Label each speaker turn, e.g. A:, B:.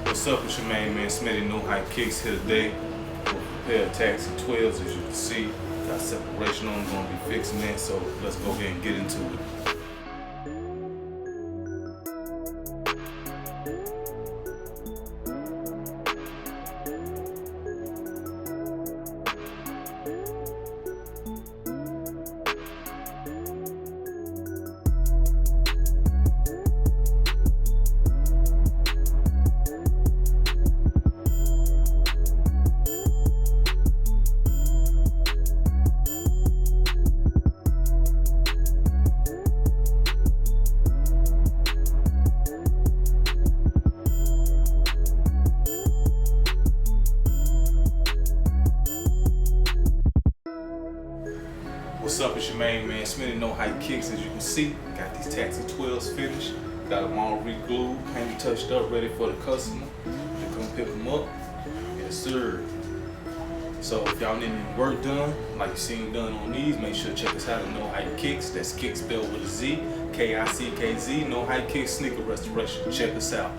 A: What's up, it's your main man Smitty, No Hype Kicks here today with a pair of taxi 12s. As you can see, got separation on, gonna be fixing that, so let's go ahead and get into it. What's up, it's your main man Smitty, No Hype Kicks. As you can see, got these taxi 12s finished, got them all re-glued, paint touched up, ready for the customer to come pick them up. Yes sir. So if y'all need any work done, like you seen done on these, make sure to check us out at No Hype Kicks. That's Kicks spelled with a Z, K-I-C-K-Z, No Hype Kicks Sneaker Restoration. Check us out.